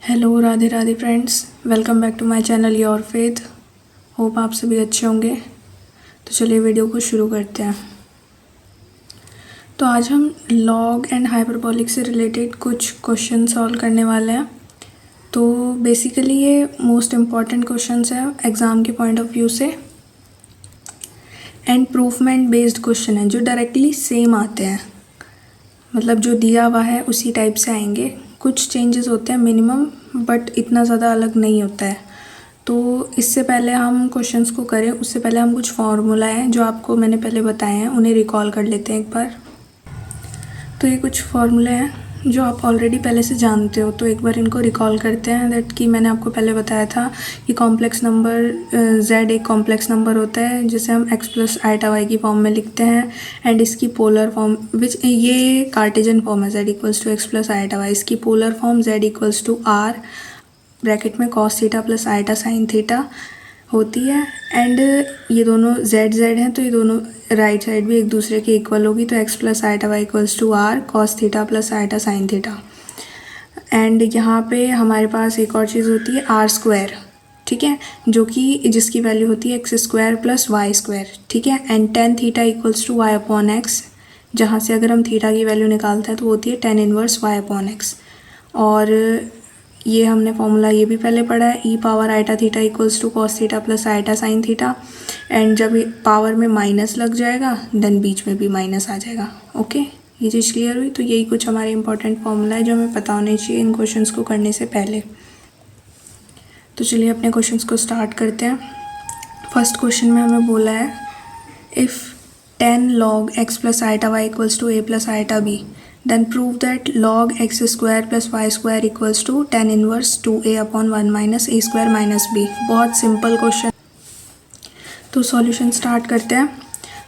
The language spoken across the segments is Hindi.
Hello, Radhe Radhe friends. Welcome back to my channel your faith. Hope आप सभी अच्छे होंगे। तो चलिए वीडियो को शुरू करते हैं। तो आज हम लॉग एंड हाइपरबोलिक से रिलेटेड कुछ क्वेश्चन सॉल्व करने वाले हैं। तो बेसिकली ये मोस्ट इम्पॉर्टेंट क्वेश्चंस है एग्ज़ाम के पॉइंट ऑफ व्यू से एंड प्रूफमेंट बेस्ड क्वेश्चन है जो डायरेक्टली सेम आते हैं, मतलब जो दिया हुआ है उसी टाइप से आएंगे। कुछ चेंजेस होते हैं मिनिमम, बट इतना ज़्यादा अलग नहीं होता है। तो इससे पहले हम क्वेश्चंस को करें उससे पहले हम कुछ फार्मूला हैं जो आपको मैंने पहले बताए हैं उन्हें रिकॉल कर लेते हैं एक बार। तो ये कुछ फार्मूले हैं जो आप ऑलरेडी पहले से जानते हो, तो एक बार इनको रिकॉल करते हैं। दैट कि मैंने आपको पहले बताया था कि कॉम्प्लेक्स नंबर z एक कॉम्प्लेक्स नंबर होता है जिसे हम x प्लस आइटा वाई की फॉर्म में लिखते हैं एंड इसकी पोलर फॉर्म विच ये कार्टेजन फॉर्म है z equals to X plus iota Y. इसकी polar form z equals to r bracket में cos theta plus iota sine theta होती है। एंड ये दोनों z हैं तो ये दोनों राइट साइड भी एक दूसरे के इक्वल होगी, तो x plus iota Y equals to r cos theta plus iota sine theta. And यहाँ पे हमारे पास एक और चीज़ होती है r स्क्वायर, ठीक है, जो कि जिसकी वैल्यू होती है X square plus Y square, ठीक है। And tan theta equals to Y upon X, जहाँ से अगर हम थीटा की वैल्यू निकालते हैं तो होती है tan inverse y upon x. और ये हमने फॉर्मूला ये भी पहले पढ़ा है, e power iota theta equals to cos theta plus iota sine theta. And जब पावर में माइनस लग जाएगा देन बीच में भी माइनस आ जाएगा। ओके, ये चीज़ क्लियर हुई। तो यही कुछ हमारे इंपॉर्टेंट फॉर्मूला है जो हमें पता होने चाहिए इन क्वेश्चंस को करने से पहले। तो चलिए अपने क्वेश्चंस को स्टार्ट करते हैं। फर्स्ट क्वेश्चन में हमें बोला है if 10 log x plus iota Y equals to a plus iota b then prove that log x square plus y square equals to tan inverse 2a upon 1 minus a square minus b। बहुत सिंपल क्वेश्चन। तो सॉल्यूशन स्टार्ट करते हैं।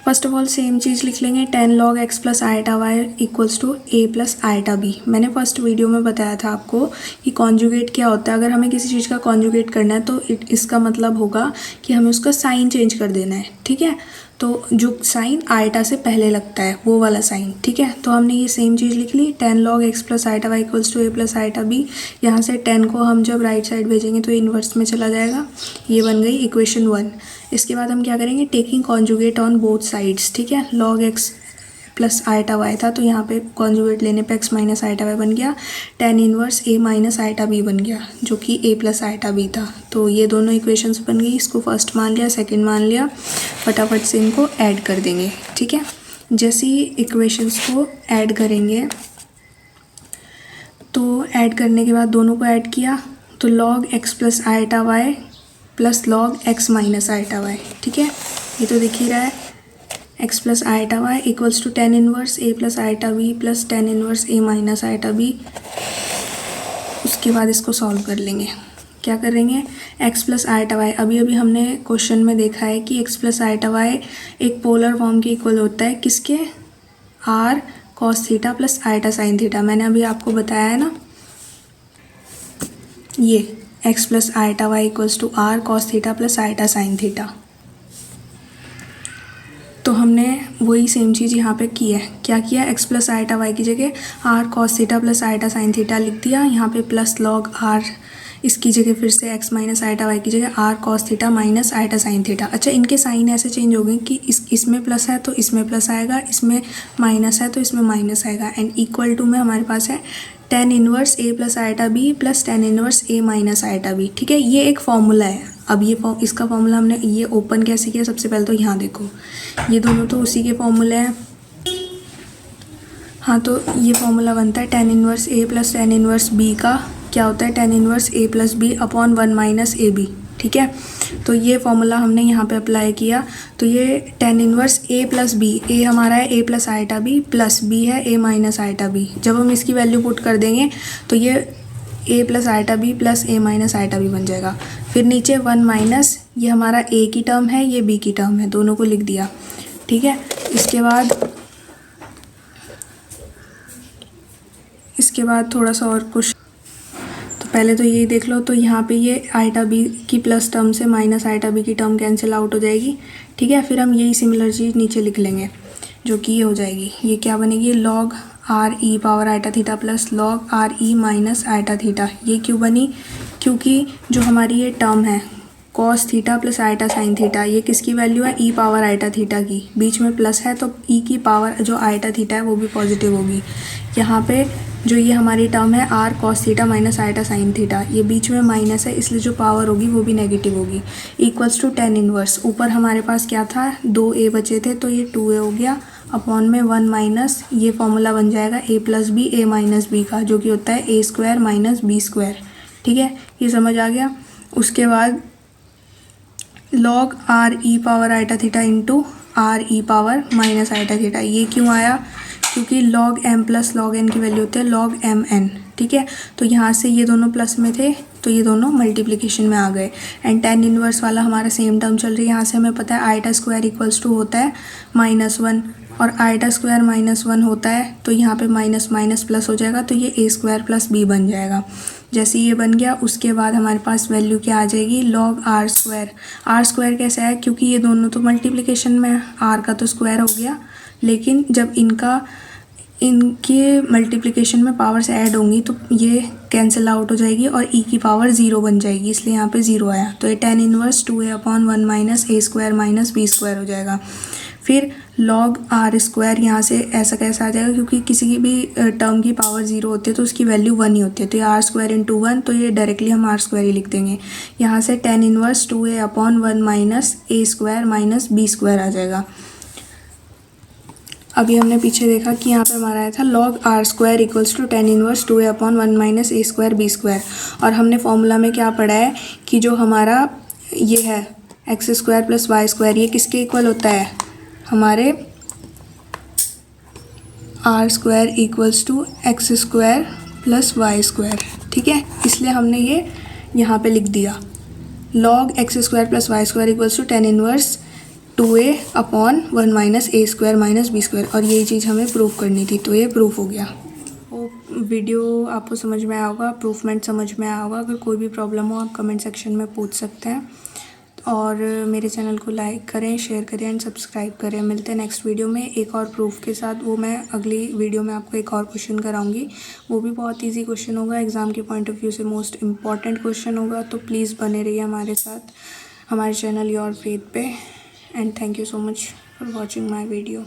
फर्स्ट ऑफ ऑल सेम चीज़ लिख लेंगे, 10 log x plus iota Y equals to a plus iota b। मैंने फर्स्ट वीडियो में बताया था आपको कि कॉन्जुगेट क्या होता है। अगर हमें किसी चीज़ का कॉन्जुगेट करना है तो इसका मतलब होगा कि हमें उसका साइन चेंज कर देना है, ठीक है। तो जो साइन आइटा से पहले लगता है वो वाला साइन, ठीक है। तो हमने ये सेम चीज़ लिख ली, 10 log x plus iota Y equals to a plus iota b। यहाँ से 10 को हम जब राइट साइड भेजेंगे तो इन्वर्स में चला जाएगा। ये बन गई इक्वेशन 1। इसके बाद हम क्या करेंगे, taking conjugate on both sides, ठीक है। log x plus iota Y था तो यहाँ पे कॉन्जुगेट लेने पे x माइनस आइटा वाई बन गया, tan inverse a minus iota b बन गया जो कि a प्लस आइटा b था। तो ये दोनों इक्वेशंस बन गई। इसको फर्स्ट मान लिया, सेकंड मान लिया, फटाफट से इनको ऐड कर देंगे, ठीक है। जैसे ही इक्वेशंस को ऐड करेंगे तो ऐड करने के बाद दोनों को ऐड किया तो log x plus iota Y plus log x minus iota Y, ठीक है। ये तो दिख ही रहा है, x plus iota Y equals to tan inverse a plus iota b plus tan inverse a minus iota b। उसके बाद इसको सॉल्व कर लेंगे। क्या करेंगे, x प्लस आइटा वाई, अभी अभी हमने क्वेश्चन में देखा है कि x प्लस आइटा वाई एक पोलर फॉर्म के इक्वल होता है किसके, r cos theta plus iota sine theta. मैंने अभी आपको बताया है ना, ये x plus iota Y equals to r cos theta plus iota sine theta. तो हमने वही सेम चीज़ यहाँ पे की है। क्या किया, x प्लस आइटा वाई की जगह r cos theta plus iota sine theta लिख दिया। यहाँ पे प्लस log r, इसकी जगह फिर से x माइनस आइटा वाई की जगह r cos theta minus iota sine theta. अच्छा, इनके साइन ऐसे चेंज हो गए कि इसमें प्लस है तो इसमें प्लस आएगा, इसमें माइनस है तो इसमें माइनस आएगा। एंड इक्वल टू में हमारे पास है tan inverse a plus iota b plus tan inverse a minus iota b, ठीक है। ये एक फॉर्मूला है। अब ये इसका फॉर्मूला हमने ये ओपन कैसे किया, सबसे पहले तो यहाँ देखो, ये दोनों तो उसी के फॉर्मूले हैं। हाँ, तो ये फॉर्मूला बनता है tan inverse a plus tan inverse b का क्या होता है, tan inverse a plus b upon 1 minus A B, ठीक है। तो ये फॉर्मूला हमने यहाँ पे अप्लाई किया। तो ये tan inverse a plus b, a हमारा है a plus iota b plus b है a माइनस आइटा b। जब हम इसकी वैल्यू पुट कर देंगे तो ये a plus iota b plus a minus iota b बन जाएगा। फिर नीचे 1 माइनस, ये हमारा a की टर्म है, ये b की टर्म है, दोनों को लिख दिया, ठीक है। इसके बाद थोड़ा सा और कुछ, तो पहले तो ये देख लो। तो यहाँ पे ये आइटा बी की प्लस टर्म से माइनस आइटा बी की टर्म कैंसिल आउट हो जाएगी, ठीक है। फिर हम यही सिमिलर चीज़ नीचे लिख लेंगे जो कि ये हो जाएगी, ये क्या बनेगी, log r e power iota theta plus log r e minus iota theta. ये क्यों बनी? क्योंकि जो हमारी ये टर्म है cos theta plus iota sine theta, ये किसकी वैल्यू है? ई पावर आइटा थीटा की। बीच में प्लस है तो ई की पावर जो आइटा थीटा है वो भी पॉजिटिव होगी। यहाँ पे जो ये हमारी टर्म है r cos theta minus iota sine theta, ये बीच में माइनस है इसलिए जो पावर होगी वो भी नेगेटिव होगी। इक्वल्स टू टेन इनवर्स, ऊपर हमारे पास क्या था? 2a बचे थे तो ये 2a हो गया अपॉन में 1 माइनस ये फॉर्मूला बन जाएगा a plus B A minus B का, जो कि होता है A square minus B square. ठीक है, ये समझ आ गया। उसके बाद log r e power iota theta into r e power minus iota theta. ये क्यों आया? क्योंकि log M plus log N की वैल्यू होती है लॉग एम एन। ठीक है, तो यहाँ से ये दोनों प्लस में थे तो ये दोनों मल्टीप्लिकेशन में आ गए। एंड टेन इनवर्स वाला हमारा सेम टर्म चल रही है। यहाँ से हमें पता है आइटा स्क्वायर इक्वल्स टू होता है -1 और आइटा स्क्वायर -1 होता है तो यहाँ पे माइनस माइनस प्लस हो जाएगा तो ये ए स्क्वायर प्लस बी बन जाएगा। जैसे ये बन गया उसके बाद हमारे पास वैल्यू क्या आ जाएगी? Log r square. R square कैसे है? क्योंकि ये दोनों तो मल्टीप्लिकेशन में है, आर का तो स्क्वायर हो गया, लेकिन जब इनके मल्टीप्लिकेशन में पावर्स ऐड होंगी तो ये कैंसिल आउट हो जाएगी और ई की पावर 0 बन जाएगी, इसलिए यहाँ पे 0 आया। तो ये tan inverse 2a upon 1 minus ए स्क्वायर माइनस बी स्क्वायर हो जाएगा। फिर लॉग आर स्क्वायर, यहाँ से ऐसा कैसा आ जाएगा? क्योंकि किसी की भी टर्म की पावर 0 होती है तो उसकी वैल्यू 1 ही होती है, तो ये आर स्क्वायर इंटू 1, तो ये डायरेक्टली हम आर स्क्वायर ही लिख देंगे। यहाँ से tan inverse 2a upon 1 minus ए स्क्वायर माइनस बी स्क्वायर आ जाएगा। अभी हमने पीछे देखा कि यहाँ पे हमारा आया था log r square equals to tan inverse 2a upon 1 minus A square B square, और हमने फॉर्मूला में क्या पढ़ा है कि जो हमारा ये है X square plus Y square, ये किसके इक्वल होता है? हमारे r square equals to X square plus Y square. ठीक है, इसलिए हमने ये यहाँ पे लिख दिया log X square plus Y square equals to tan inverse 2a upon 1 minus A square minus B square, और यही चीज़ हमें प्रूव करनी थी तो ये प्रूफ हो गया। वीडियो आपको समझ में आया होगा, प्रूफमेंट समझ में आया होगा। अगर कोई भी प्रॉब्लम हो आप कमेंट सेक्शन में पूछ सकते हैं, और मेरे चैनल को लाइक करें, शेयर करें एंड सब्सक्राइब करें। मिलते हैं नेक्स्ट वीडियो में एक और प्रूफ के साथ। वो मैं अगली वीडियो में आपको एक और क्वेश्चन कराऊंगी, वो भी बहुत इजी क्वेश्चन होगा, एग्ज़ाम के पॉइंट ऑफ व्यू से मोस्ट इम्पॉर्टेंट क्वेश्चन होगा। तो प्लीज़ बने रहिए हमारे साथ, हमारे चैनल योर फेथ पे। And thank you so much for watching my video.